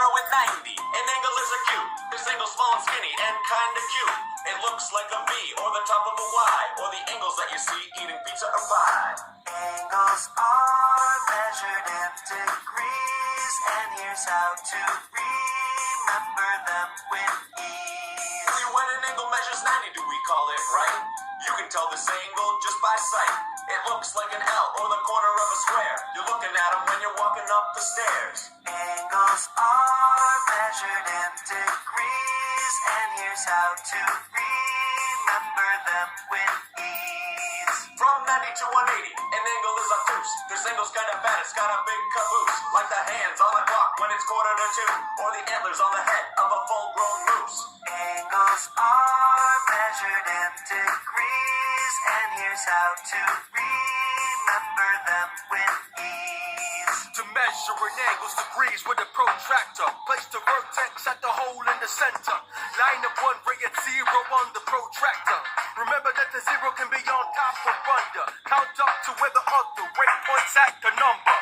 0 and 90. An angle is acute. This angle's small and skinny and kinda cute. It looks like a V or the top of a Y, or the angles that you see eating pizza or pie. Angles are measured in degrees, and here's how to remember them with ease. When an angle measures 90, do we call it right? You can tell this angle just by sight. It looks like an L or the corner of a square. You're looking at them when you're walking up the stairs. Angles are measured in degrees, and here's how to remember them with ease. From 90 to 180, an angle is obtuse. This angle's kind of fat, it's got a big caboose. Like the hands on the clock when it's 1:45, or the antlers on the head of a full-grown moose. Angles are measured in degrees, and here's how to remember them with ease. To measure an angle's degrees with a protractor, place the vertex at the hole in the center. Line up one ray at 0 on the protractor. Remember that the 0 can be on top or under. Count up to where the other ray points at the number.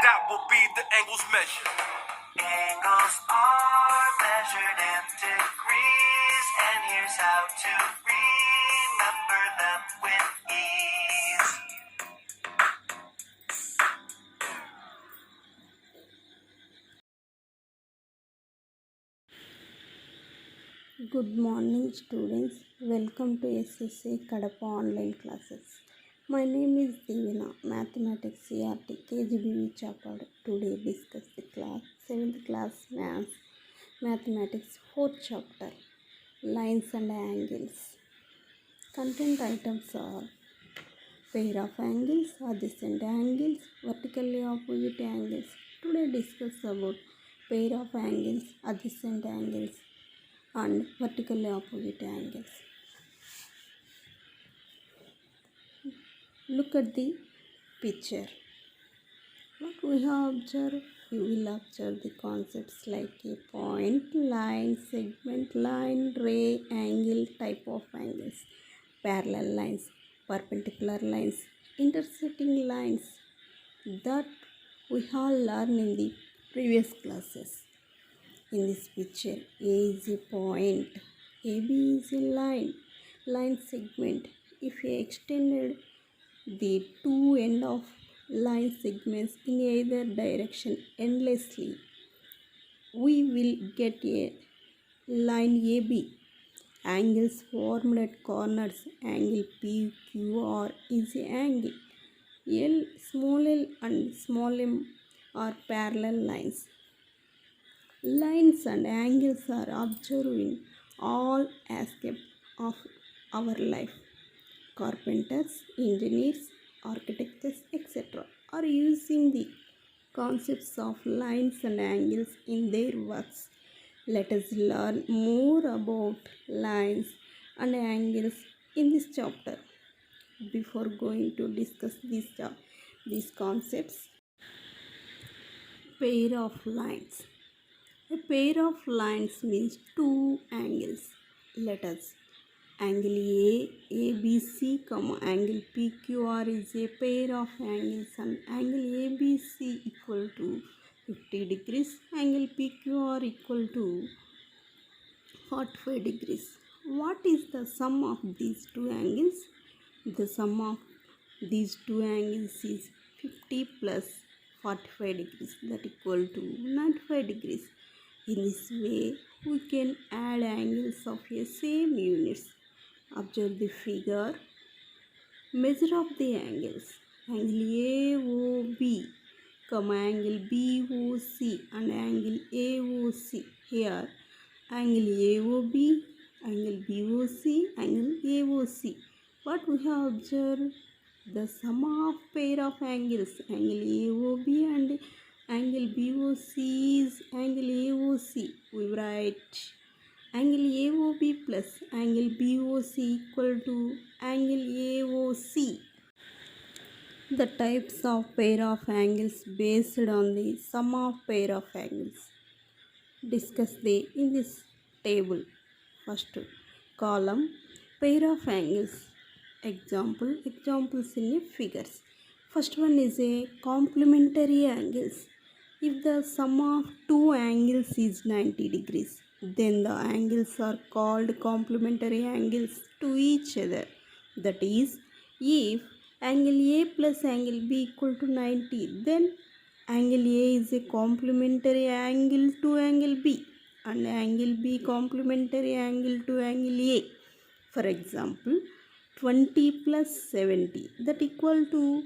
That will be the angle's measure. Angles are measured in degrees, and here's how to remember them with ease. Good morning students, welcome to SSA Kadapa online classes. My name is Divina, Mathematics CRT KGBV chapter. Today discuss the class 7th class Mathematics 4th chapter, Lines and Angles. Content items are pair of angles, adjacent angles, vertically opposite angles. Today discuss about pair of angles, adjacent angles and vertically opposite angles. Look at the picture. What we have observed, you will observe the concepts like a point, line, segment line, ray, angle, type of angles, parallel lines, perpendicular lines, intersecting lines that we all learned in the previous classes. In this picture, A is a point, AB is a line segment. If we extended the two end of line segments in either direction endlessly, we will get a line AB. Angles formed at corners, angle PQR is an angle. Small l and small m are parallel lines. Lines and angles are observed in all aspects of our life. Carpenters, engineers, architects, etc. are using the concepts of lines and angles in their works. Let us learn more about lines and angles in this chapter. Before going to discuss these concepts, pair of lines. A pair of lines means two angles. Let us angle ABC, angle PQR is a pair of angles, and angle ABC equal to 50 degrees, angle PQR equal to 45 degrees. What is the sum of these two angles? The sum of these two angles is 50 plus 45 degrees, that equal to 95 degrees. In this way, we can add angles of a same units. Observe the figure. Measure of the angles. Angle AOB, angle BOC and angle AOC. Here, angle AOB, angle BOC, angle AOC. What we have observed? The sum of pair of angles, angle AOB and angle BOC is angle AOC. We write angle AOB plus angle BOC equal to angle AOC. The types of pair of angles based on the sum of pair of angles. Discuss in this table. First column, pair of angles. Examples in figures. First one is a complementary angles. If the sum of two angles is 90 degrees, then the angles are called complementary angles to each other. That is, if angle A plus angle B equal to 90, then angle A is a complementary angle to angle B and angle B complementary angle to angle A. For example, 20 plus 70 that equal to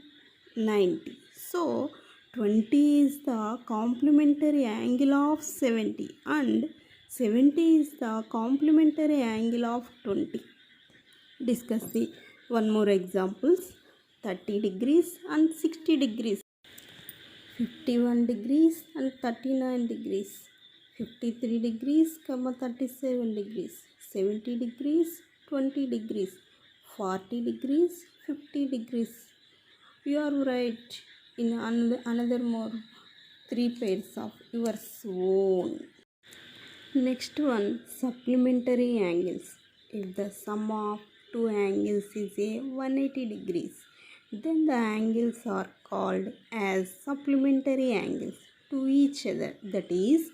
90. So 20 is the complementary angle of 70 and 70 is the complementary angle of 20. Discuss the one more examples. 30 degrees and 60 degrees, 51 degrees and 39 degrees, 53 degrees, 37 degrees, 70 degrees, 20 degrees, 40 degrees, 50 degrees. You are right in another more three pairs of your own. Next one, supplementary angles. If the sum of two angles is a 180 degrees, then the angles are called as supplementary angles to each other. That is,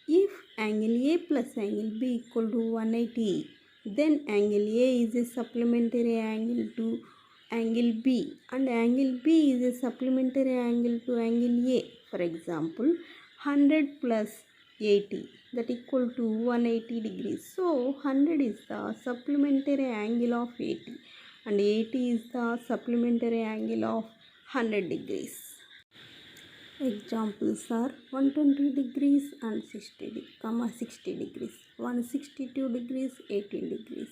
if angle A plus angle B equal to 180, then angle A is a supplementary angle to angle B and angle B is a supplementary angle to angle A. For example, 100 plus 80 that equal to 180 degrees. So 100 is the supplementary angle of 80 and 80 is the supplementary angle of 100 degrees. Examples are 120 degrees and 60 degrees, 162 degrees, 18 degrees,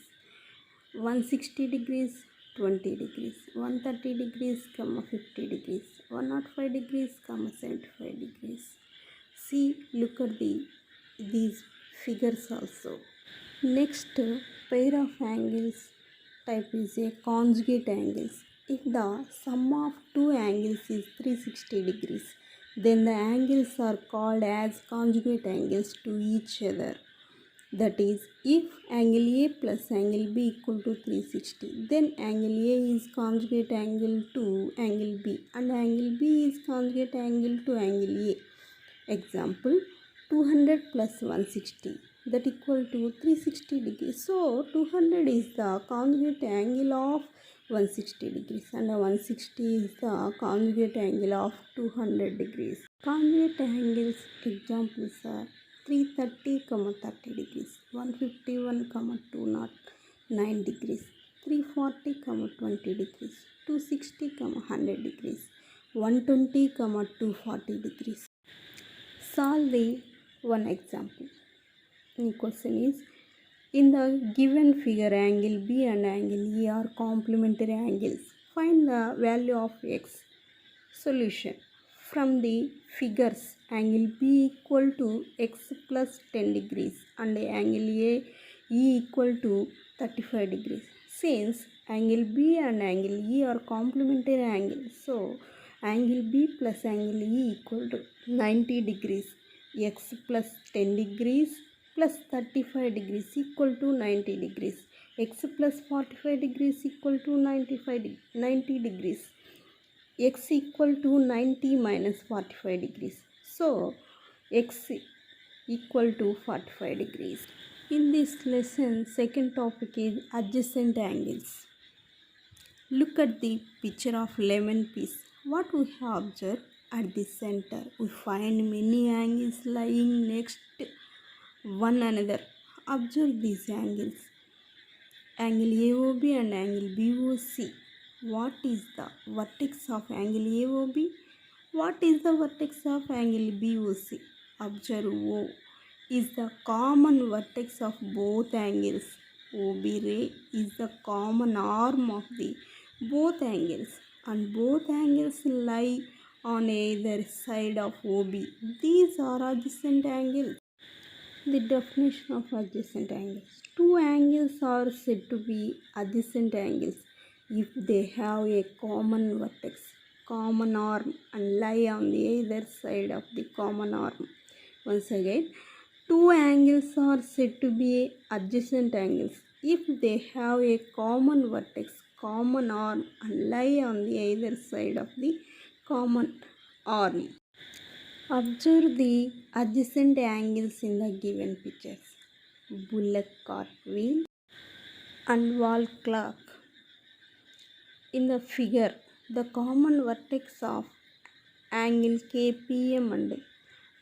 160 degrees, 20 degrees, 130 degrees, 50 degrees, 105 degrees, 75 degrees. See, look at these figures also. Next, pair of angles type is a conjugate angles. If the sum of two angles is 360 degrees, then the angles are called as conjugate angles to each other. That is, if angle A plus angle B equal to 360, then angle A is conjugate angle to angle B and angle B is conjugate angle to angle A. Example, 200 plus 160 that equal to 360 degrees. So 200 is the conjugate angle of 160 degrees and 160 is the conjugate angle of 200 degrees. Conjugate angles examples are 330, 30 degrees, 151, 209 degrees, 340, 20 degrees, 260, 100 degrees, 120, 240 degrees. Solve the one example. The question is, in the given figure, angle B and angle E are complementary angles. Find the value of x. Solution. From the figures, angle B equal to x plus 10 degrees and angle A E equal to 35 degrees. Since angle B and angle E are complementary angles, so angle B plus angle E equal to 90 degrees. X plus 10 degrees plus 35 degrees equal to 90 degrees. X plus 45 degrees equal to 90 degrees. X equal to 90 minus 45 degrees. So, X equal to 45 degrees. In this lesson, second topic is adjacent angles. Look at the picture of lemon piece. What we have observed at the center, we find many angles lying next one another. Observe these angles. Angle AOB and angle BOC. What is the vertex of angle AOB? What is the vertex of angle BOC? Observe O is the common vertex of both angles. OB ray is the common arm of the both angles and both angles lie on either side of OB. These are adjacent angles. The definition of adjacent angles. Two angles are said to be adjacent angles if they have a common vertex, common arm and lie on the either side of the common arm. Once again, two angles are said to be adjacent angles if they have a common vertex, common arm and lie on the either side of the common arm. Observe the adjacent angles in the given pictures. Bullock cart wheel and wall clock. In the figure, the common vertex of angle KPM and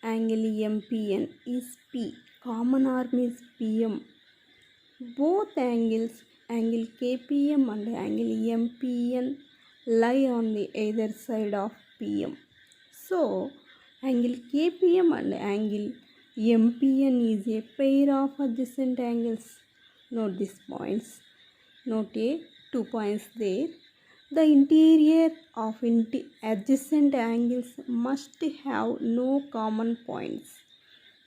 angle MPN is P. Common arm is PM. Both angles, angle KPM and angle MPN, lie on the either side of PM. So, angle KPM and angle MPN is a pair of adjacent angles. Note these points. Note 2 points there. The interior of adjacent angles must have no common points.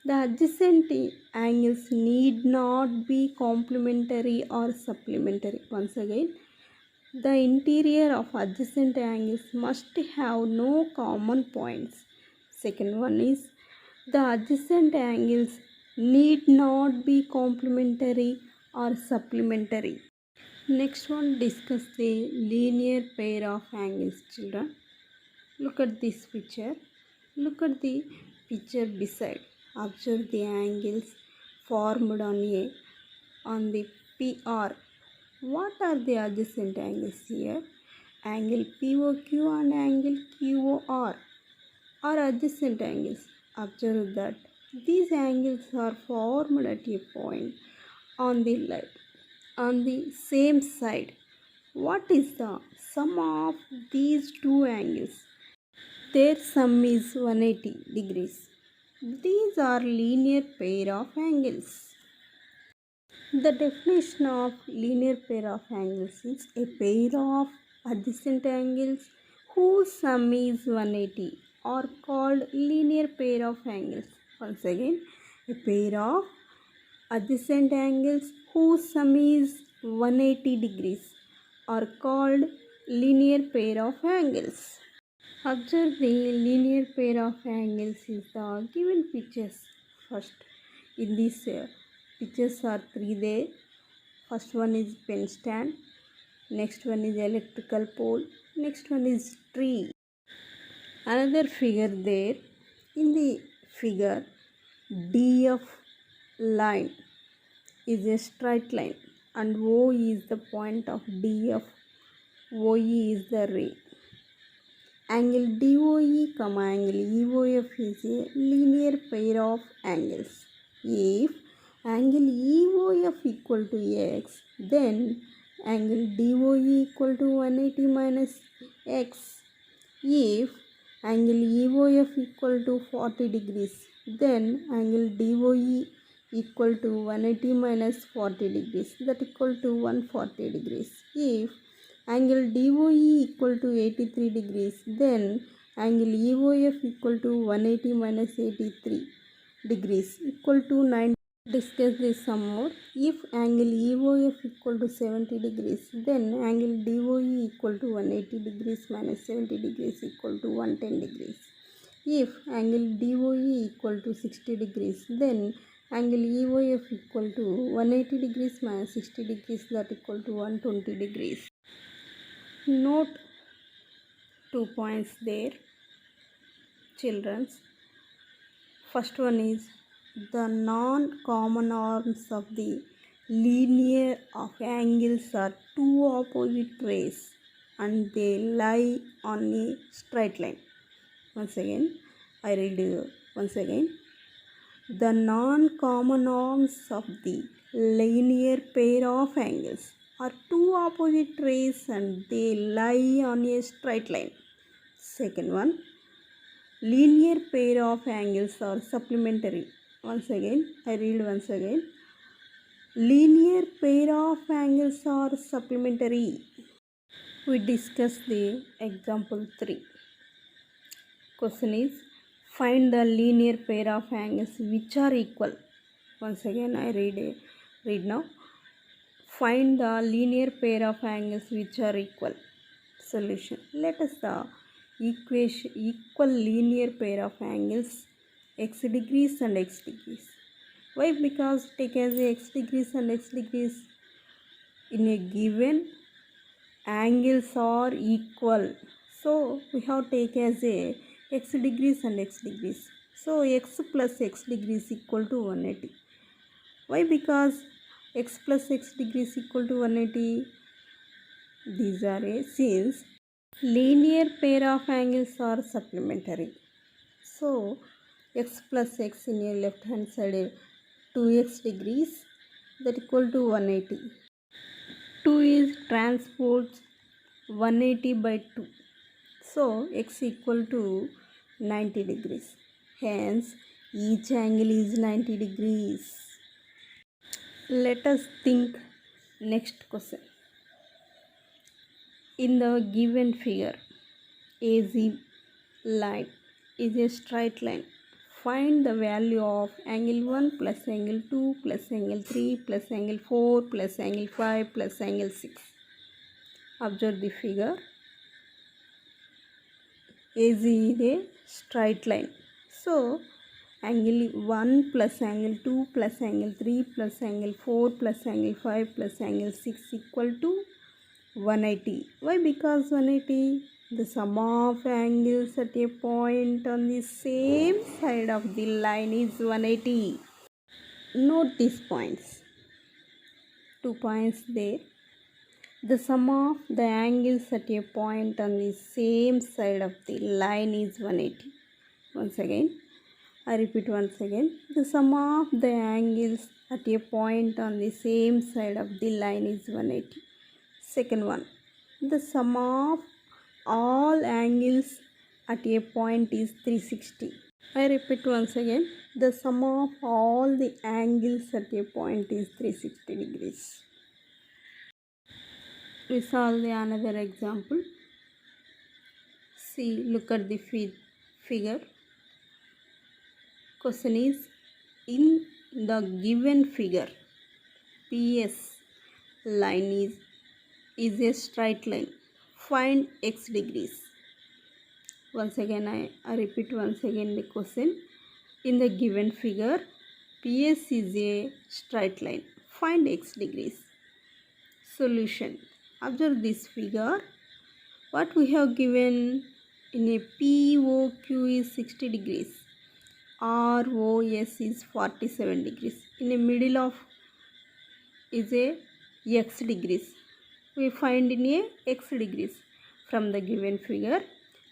The adjacent angles need not be complementary or supplementary. Once again, the interior of adjacent angles must have no common points. Second one is the adjacent angles need not be complementary or supplementary. Next one, discuss the linear pair of angles, children. Look at this picture. Look at the picture beside. Observe the angles formed on the PR. What are the adjacent angles here? Angle POQ and angle QOR are adjacent angles. Observe that these angles are formed at a point on the left, on the same side. What is the sum of these two angles? Their sum is 180 degrees. These are linear pair of angles. The definition of linear pair of angles is a pair of adjacent angles whose sum is 180 are called linear pair of angles. Once again, a pair of adjacent angles whose sum is 180 degrees are called linear pair of angles. Observe the linear pair of angles in the given pictures. First, in these pictures are three there. First one is pen stand. Next one is electrical pole. Next one is tree. Another figure there. In the figure, DF line is a straight line and O is the point of DF. OE is the ray. Angle DOE, angle EOF is a linear pair of angles. If angle EOF equal to x, then angle DOE equal to 180 minus x. If angle EOF equal to 40 degrees, then angle DOE equal to 180 minus 40 degrees, that equal to 140 degrees. If angle DOE equal to 83 degrees, then angle EOF equal to 180 minus 83 degrees equal to 90. Discuss this some more. If angle EOF equal to 70 degrees, then angle DOE equal to 180 degrees minus 70 degrees equal to 110 degrees. If angle DOE equal to 60 degrees, then angle EOF equal to 180 degrees minus 60 degrees, that equal to 120 degrees. Note 2 points there, children's. First one is the non-common arms of the linear of angles are two opposite rays and they lie on a straight line. Once again, I read once again. The non-common arms of the linear pair of angles are two opposite rays and they lie on a straight line. Second one, linear pair of angles are supplementary. Once again, I read once again. Linear pair of angles are supplementary. We discuss the example 3. Question is, find the linear pair of angles which are equal. Once again, I read now. Find the linear pair of angles which are equal. Solution. Let us the equal linear pair of angles x degrees and x degrees. Why? Because take as a x degrees and x degrees in a given angles are equal. So we have take as a x degrees and x degrees. So x plus x degree is equal to 180. Why? Because x plus x degree is equal to 180. These are a since linear pair of angles are supplementary. So x plus x in your left hand side 2x degrees that equal to 180. 2 is transpose 180 by 2. So x equal to 90 degrees. Hence each angle is 90 degrees. Let us think next question. In the given figure, AZ line is a straight line. Find the value of angle 1 plus angle 2 plus angle 3 plus angle 4 plus angle 5 plus angle 6. Observe the figure. AZ is a straight line. So, angle 1 plus angle 2 plus angle 3 plus angle 4 plus angle 5 plus angle 6 equal to 180. Why? Because 180, the sum of angles at a point on the same side of the line is 180. Note these points. 2 points there. The sum of the angles at a point on the same side of the line is 180. Once again, I repeat once again. The sum of the angles at a point on the same side of the line is 180. Second one, the sum of all angles at a point is 360. I repeat once again. The sum of all the angles at a point is 360 degrees. We solve the another example. See, look at the figure. Question is, in the given figure, PS line is a straight line. Find x degrees. Once again, I repeat once again the question. In the given figure, PS is a straight line. Find x degrees. Solution. Observe this figure. What we have given in a POQ is 60 degrees. ROS is 47 degrees. In the middle of is a x degrees. We find in a x degrees. From the given figure,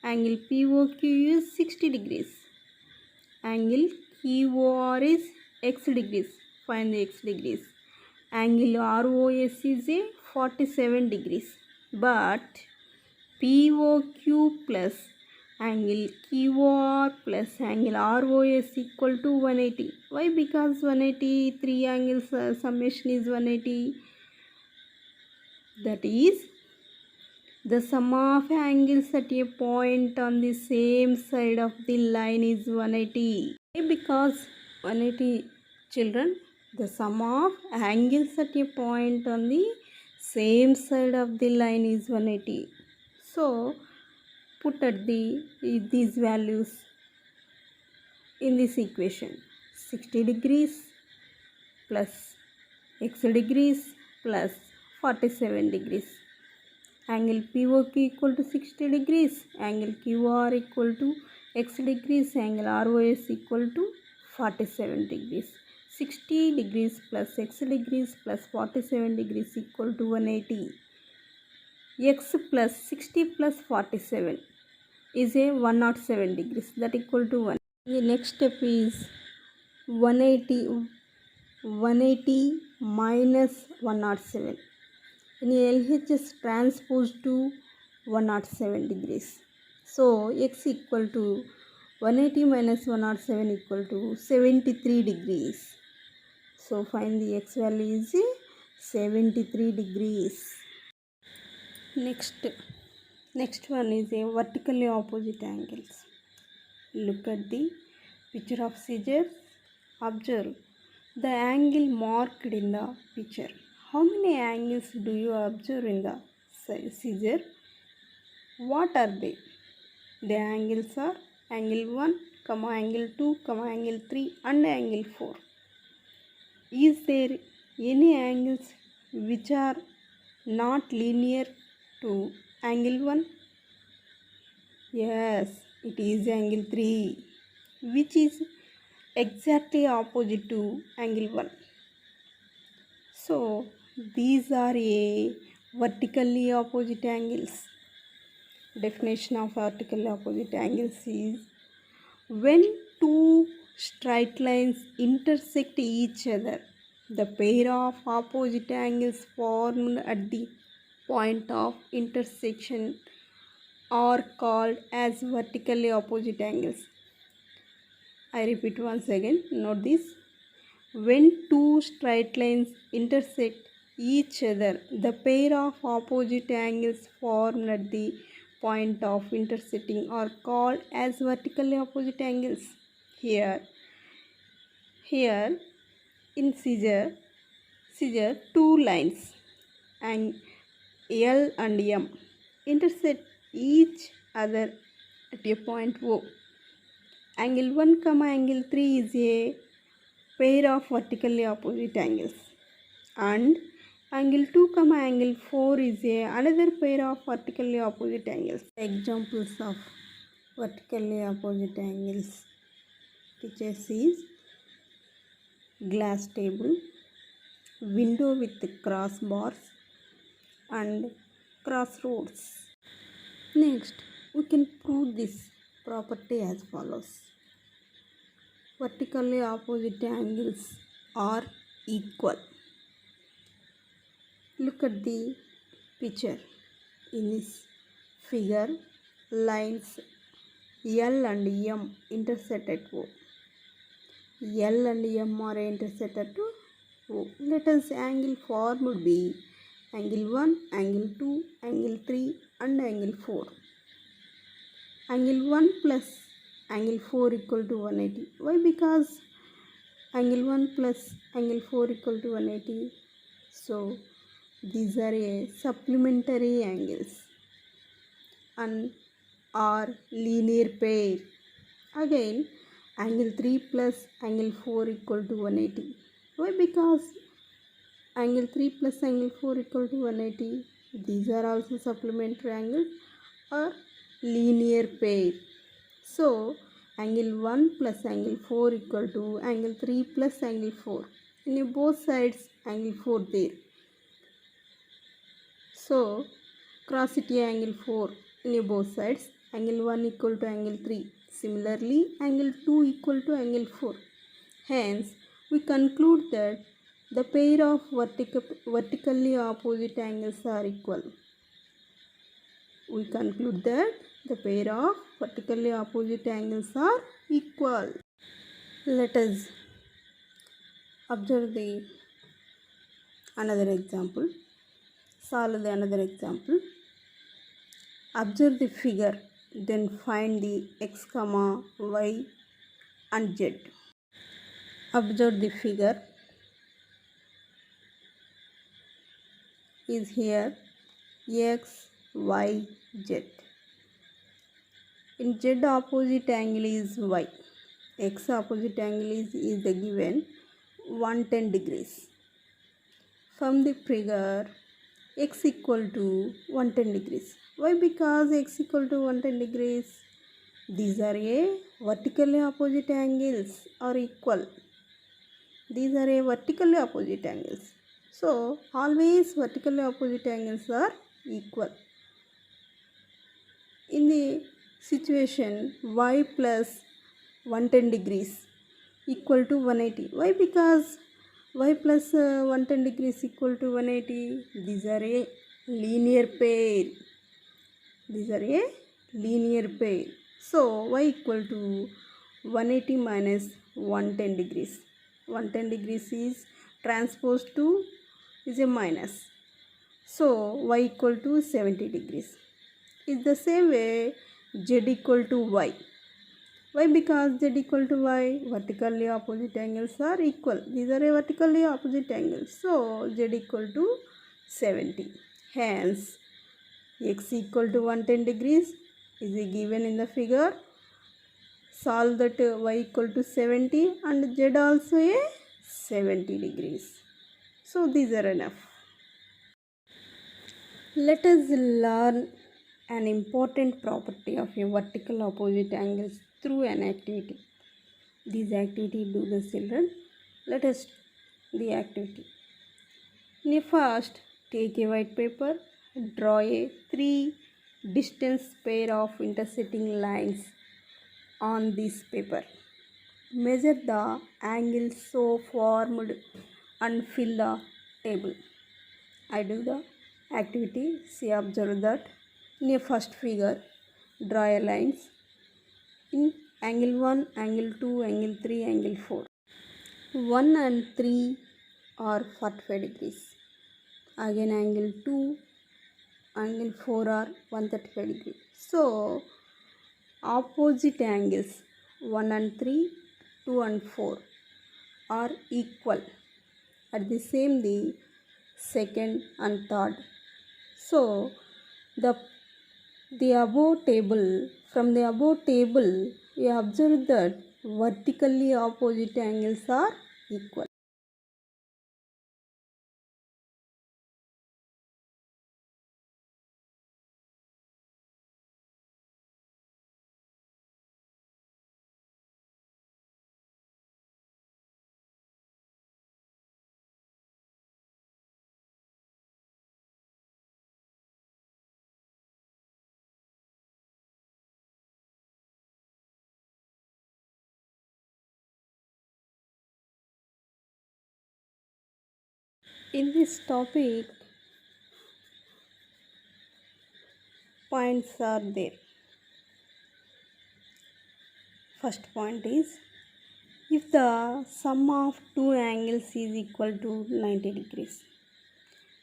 angle POQ is 60 degrees. Angle QOR is x degrees. Find the x degrees. Angle ROS is a 47 degrees. But POQ plus angle QOR plus angle ROS equal to 180. Why? Because 180, three angles summation is 180. That is, the sum of angles at a point on the same side of the line is 180. Why? Because 180, children, the sum of angles at a point on the same side of the line is 180. So, put at these values in this equation. 60 degrees plus x degrees plus 47 degrees. Angle POQ equal to 60 degrees. Angle QR equal to x degrees. Angle ROS equal to 47 degrees. 60 degrees plus x degrees plus 47 degrees equal to 180. X plus 60 plus 47 is a 107 degrees, that equal to 1. The next step is 180 minus 107. In LHS transpose to 107 degrees. So x equal to 180 minus 107 equal to 73 degrees. So find the x value is 73 degrees. Next one is a vertically opposite angles. Look at the picture of scissors. Observe the angle marked in the picture. How many angles do you observe in the scissor? What are they? The angles are angle 1, angle 2, angle 3 and angle 4. Is there any angles which are not linear to angle 1? Yes, it is angle 3. which is exactly opposite to angle 1. So these are a vertically opposite angles. Definition of vertically opposite angles is when two straight lines intersect each other, the pair of opposite angles formed at the point of intersection are called as vertically opposite angles. I repeat once again, note this. When two straight lines intersect each other, the pair of opposite angles formed at the point of intersecting are called as vertically opposite angles. Here in scissor two lines and L and M intersect each other at a point O. Angle 1, angle 3 is a pair of vertically opposite angles, and angle 2, angle 4 is another pair of vertically opposite angles. Examples of vertically opposite angles pictures is glass table, window with crossbars, and crossroads. Next, we can prove this property as follows. Vertically opposite angles are equal. Look at the picture. In this figure, lines L and M intersect at O. L and M are intersect at O. Let us angle formed be angle 1, angle 2, angle 3 and angle 4. Angle 1 plus angle 4 equal to 180. Why? Because angle 1 plus angle 4 equal to 180. So these are a supplementary angles and are linear pair. Again, angle 3 plus angle 4 equal to 180. Why? Because angle 3 plus angle 4 equal to 180. These are also supplementary angles or linear pair. So angle 1 plus angle 4 equal to angle 3 plus angle 4. In both sides angle 4 there. So cross it angle 4 in both sides. Angle 1 equal to angle 3. Similarly, angle 2 equal to angle 4. Hence, we conclude that the pair of vertically opposite angles are equal. We conclude that the pair of vertically opposite angles are equal. Let us observe the another example. Solve the another example. Observe the figure, then find the x, y and z. Observe the figure is here x, y, z. In z opposite angle is y. X opposite angle is the given 110 degrees. From the figure, x equal to 110 degrees. Why? Because x equal to 110 degrees. These are a vertically opposite angles are equal. These are a vertically opposite angles. So always vertically opposite angles are equal. In the situation y plus 110 degrees equal to 180. Why? Because y plus 110 degrees equal to 180. These are a linear pair. These are a linear pair. So y equal to 180 minus 110 degrees. 110 degrees is transposed to is a minus. So y equal to 70 degrees. Is the same way z equal to y. Why? Because z equal to y, vertically opposite angles are equal. These are a vertically opposite angles. So z equal to 70. Hence, x equal to 110 degrees is given in the figure. Solve that y equal to 70 and z also a 70 degrees. So these are enough. Let us learn an important property of a vertical opposite angles through an activity. This activity do the children. Let us the activity. First, take a white paper, draw a 3 distance pair of intersecting lines on this paper. Measure the angles so formed and fill the table. I do the activity. See, observe that in a first figure, draw a lines in angle 1, angle 2, angle 3, angle 4. 1 and 3 are 45 degrees. Again angle 2, angle 4 are 135 degrees. So opposite angles 1 and 3, 2 and 4 are equal. At the same the second and third. So the above table, from the above table, we observe that vertically opposite angles are equal. In this topic, points are there. First point is, if the sum of two angles is equal to 90 degrees,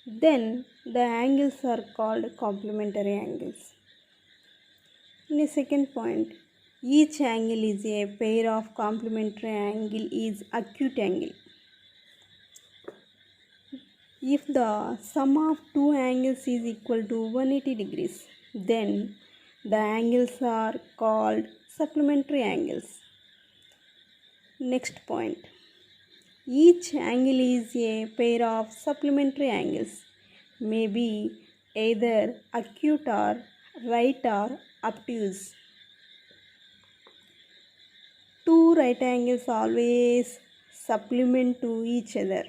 then the angles are called complementary angles. In the second point, each angle is a pair of complementary angle is acute angle. If the sum of two angles is equal to 180 degrees, then the angles are called supplementary angles. Next point, each angle is a pair of supplementary angles, may be either acute or right or obtuse. Two right angles always supplement to each other.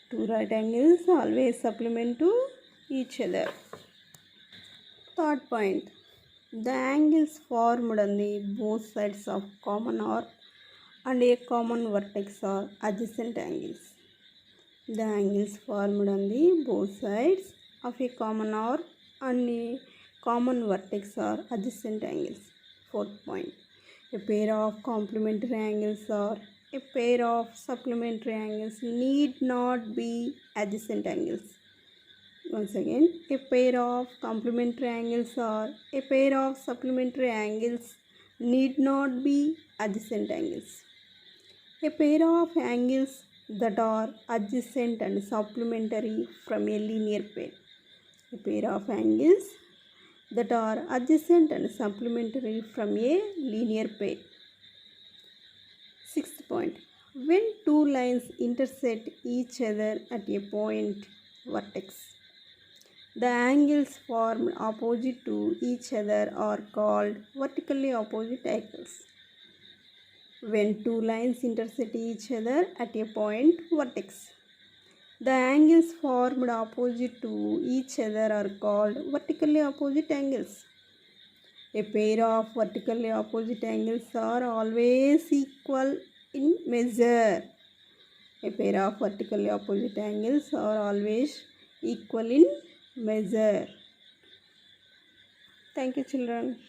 Two right angles always supplement to each other. Third point, the angles formed on the both sides of common arc and a common vertex are adjacent angles. The angles formed on the both sides of a common arc and a common vertex are adjacent angles. Fourth point, a pair of complementary angles or a pair of supplementary angles need not be adjacent angles. Once again, a pair of complementary angles or a pair of supplementary angles need not be adjacent angles. A pair of angles that are adjacent and supplementary from a linear pair. A pair of angles that are adjacent and supplementary from a linear pair. Sixth point, when two lines intersect each other at a point vertex, the angles formed opposite to each other are called vertically opposite angles. When two lines intersect each other at a point vertex, the angles formed opposite to each other are called vertically opposite angles. A pair of vertically opposite angles are always equal in measure. A pair of vertically opposite angles are always equal in measure. Thank you, children.